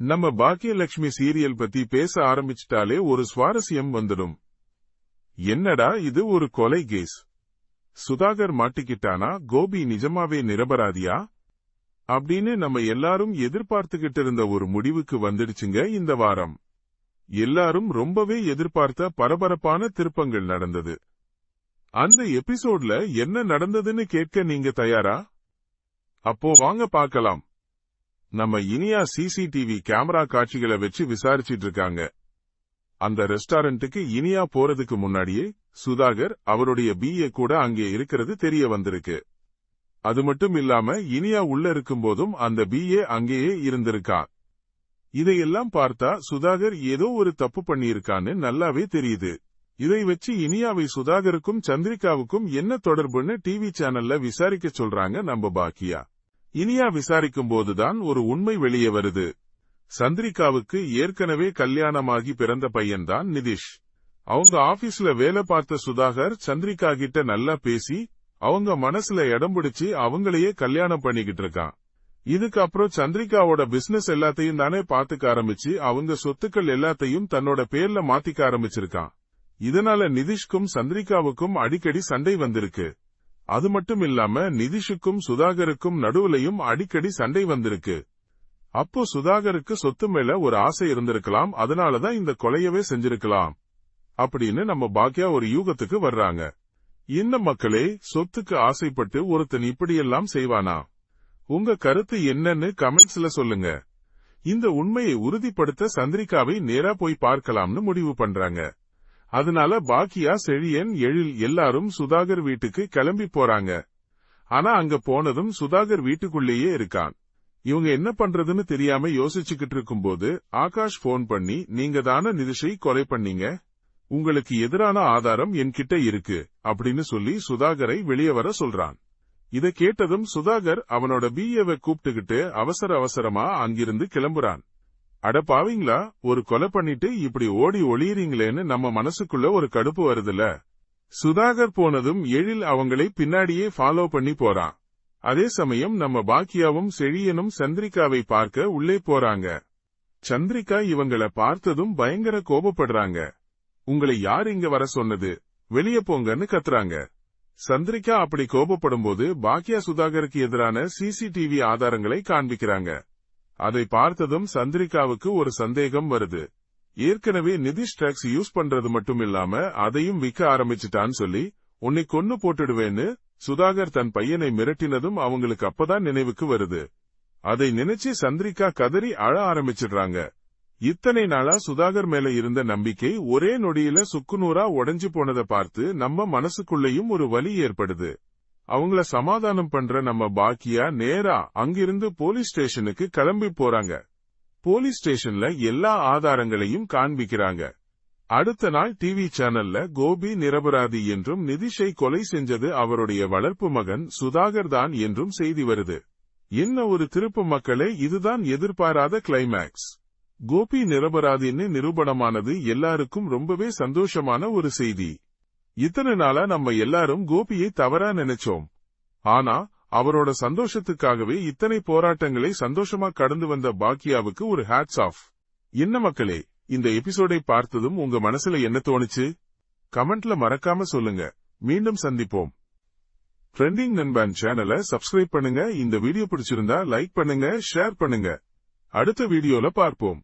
நம்ம பாக்கியலட்சுமி சீரியல் பத்தி பேச ஆரம்பிச்சிட்டாலே ஒரு சுவாரஸ்யம் வந்துடும். என்னடா இது, ஒரு கொலை கேஸ்? சுதாகர் மாட்டிக்கிட்டானா? கோபி நிஜமாவே நிரபராதியா அப்படின்னு நம்ம எல்லாரும் எதிர்பார்த்துக்கிட்டு இருந்த ஒரு முடிவுக்கு வந்துடுச்சுங்க இந்த வாரம். எல்லாரும் ரொம்பவே எதிர்பார்த்த பரபரப்பான திருப்பங்கள் நடந்தது. அந்த எபிசோட்ல என்ன நடந்ததுன்னு கேட்க நீங்க தயாரா? அப்போ வாங்க பார்க்கலாம். நம்ம இனியா சிசிடிவி கேமரா காட்சிகளை வச்சு விசாரிச்சிட்டு இருக்காங்க. அந்த ரெஸ்டாரண்ட்டுக்கு இனியா போறதுக்கு முன்னாடியே சுதாகர் அவருடைய பிஏ கூட அங்கே இருக்கிறது தெரிய வந்திருக்கு. அது மட்டும் இல்லாம இனியா உள்ள இருக்கும்போதும் அந்த பிஏ அங்கேயே இருந்திருக்கா. இதையெல்லாம் பார்த்தா சுதாகர் ஏதோ ஒரு தப்பு பண்ணியிருக்கான்னு நல்லாவே தெரியுது. இதை வச்சு இனியாவை சுதாகருக்கும் சந்திரிகாவுக்கும் என்ன தொடர்புன்னு டிவி சேனல்ல விசாரிக்க சொல்றாங்க நம்ம பாக்கியா. இனியா விசாரிக்கும் போதுதான் ஒரு உண்மை வெளியே வருது. சந்திரிகாவுக்கு ஏற்கனவே கல்யாணமாகி பிறந்த பையன்தான் நிதிஷ். அவங்க ஆபீஸ்ல வேலை பார்த்த சுதாகர் சந்திரிகா கிட்ட நல்லா பேசி அவங்க மனசுல இடம் பிடிச்சு அவங்களையே கல்யாணம் பண்ணிக்கிட்டு இருக்கான். இதுக்கப்புறம் சந்திரிகாவோட பிசினஸ் எல்லாத்தையும் தானே பாத்துக்க ஆரம்பிச்சு அவங்க சொத்துக்கள் எல்லாத்தையும் தன்னோட பேர்ல மாத்திக்க ஆரம்பிச்சிருக்கான். இதனால நிதிஷ்கும் சந்திரிகாவுக்கும் அடிக்கடி சண்டை வந்திருக்கு. அது மட்டும் இல்லாம நிதிஷுக்கும் சுதாகருக்கும் நடுவுலையும் அடிக்கடி சண்டை வந்திருக்கு. அப்போ சுதாகருக்கு சொத்து மேல ஒரு ஆசை இருந்திருக்கலாம், அதனாலதான் இந்த கொலையவே செஞ்சிருக்கலாம் அப்படின்னு நம்ம பாக்கியா ஒரு யூகத்துக்கு வர்றாங்க. என்ன மக்களே, சொத்துக்கு ஆசைப்பட்டு ஒருத்தன் இப்படியெல்லாம் செய்வானா? உங்க கருத்து என்னன்னு கமெண்ட்ஸ்ல சொல்லுங்க. இந்த உண்மையை உறுதிப்படுத்த சந்திரிகாவை நேரா போய் பார்க்கலாம்னு முடிவு பண்றாங்க. அதனால பாக்கியா, செழியன், எழில் எல்லாரும் சுதாகர் வீட்டுக்கு கிளம்பி போறாங்க. ஆனா அங்க போனதும் சுதாகர் வீட்டுக்குள்ளேயே இருக்கான். இவங்க என்ன பண்றதுன்னு தெரியாம யோசிச்சுக்கிட்டு இருக்கும்போது ஆகாஷ் போன் பண்ணி, நீங்க தானே நிதிஷை கொலை பண்ணீங்க, உங்களுக்கு எதிரான ஆதாரம் என்கிட்ட இருக்கு அப்படின்னு சொல்லி சுதாகரை வெளியே வர சொல்றான். இதை கேட்டதும் சுதாகர் அவனோட பிஏவை கூப்பிட்டுக்கிட்டு அவசர அவசரமா அங்கிருந்து கிளம்புறான். அட பாவீங்களா, ஒரு கொலை பண்ணிட்டு இப்படி ஓடி ஒளியறீங்களேன்னு நம்ம மனசுக்குள்ள ஒரு கடுப்பு வருதுல. சுதாகர் போனதும் எழில் அவங்களை பின்னாடியே ஃபாலோ பண்ணி போறான். அதே சமயம் நம்ம பாக்கியாவும் செழியனும் சந்திரிகாவை பார்க்க உள்ளே போறாங்க. சந்திரிகா இவங்கள பார்த்ததும் பயங்கர கோபப்படுறாங்க. உங்களை யார் இங்க வர சொன்னது, வெளியே போங்கன்னு கத்துறாங்க. சந்திரிகா அப்படி கோபப்படும் போது பாக்கியா சுதாகருக்கு எதிரான சிசிடிவி ஆதாரங்களை காண்பிக்கிறாங்க. அதை பார்த்ததும் சந்திரிகாவுக்கு ஒரு சந்தேகம் வருது. ஏற்கனவே நிதிஷ் ட்ரக்ஸ் யூஸ் பண்றது மட்டும் இல்லாம அதையும் விற்க ஆரம்பிச்சுட்டான்னு சொல்லி உன்னை கொன்னு போட்டுடுவேன்னு சுதாகர் தன் பையனை மிரட்டினதும் அவங்களுக்கு அப்பதான் நினைவுக்கு வருது. அதை நினைச்சு சந்திரிகா கதறி அழ ஆரம்பிச்சிடுறாங்க. இத்தனை நாளா சுதாகர் மேல இருந்த நம்பிக்கை ஒரே நொடியில சுக்குநூறா உடைஞ்சு போனதை பார்த்து நம்ம மனசுக்குள்ளேயும் ஒரு வலி ஏற்படுது. அவங்கள சமாதானம் பண்ற நம்ம பாக்கியா நேரா அங்கிருந்து போலீஸ் ஸ்டேஷனுக்கு கிளம்பி போறாங்க. போலீஸ் ஸ்டேஷன்ல எல்லா ஆதாரங்களையும் காண்பிக்கிறாங்க. அடுத்த நாள் டிவி சேனல்ல கோபி நிரபராதி என்றும் நிதிஷை கொலை செஞ்சது அவருடைய வளர்ப்பு மகன் சுதாகர் தான் என்றும் செய்தி வருது. என்ன ஒரு திருப்பு மக்களே, இதுதான் எதிர்பாராத கிளைமேக்ஸ். கோபி நிரபராதின்னு நிரூபணமானது எல்லாருக்கும் ரொம்பவே சந்தோஷமான ஒரு செய்தி. இத்தனை நாளா நம்ம எல்லாரும் கோபியை தவறா நினைச்சோம். ஆனா அவரோட சந்தோஷத்துக்காகவே இத்தனை போராட்டங்களை சந்தோஷமா கடந்து வந்த பாக்கியாவுக்கு ஒரு ஹேட்ஸ் ஆஃப். என்ன மக்களே, இந்த எபிசோடை பார்த்ததும் உங்க மனசுல என்ன தோணுச்சு? கமெண்ட்ல மறக்காம சொல்லுங்க. மீண்டும் சந்திப்போம். ட்ரெண்டிங் நண்பன் சேனலை சப்ஸ்கிரைப் பண்ணுங்க. இந்த வீடியோ பிடிச்சிருந்தா லைக் பண்ணுங்க, ஷேர் பண்ணுங்க. அடுத்த வீடியோல பார்ப்போம்.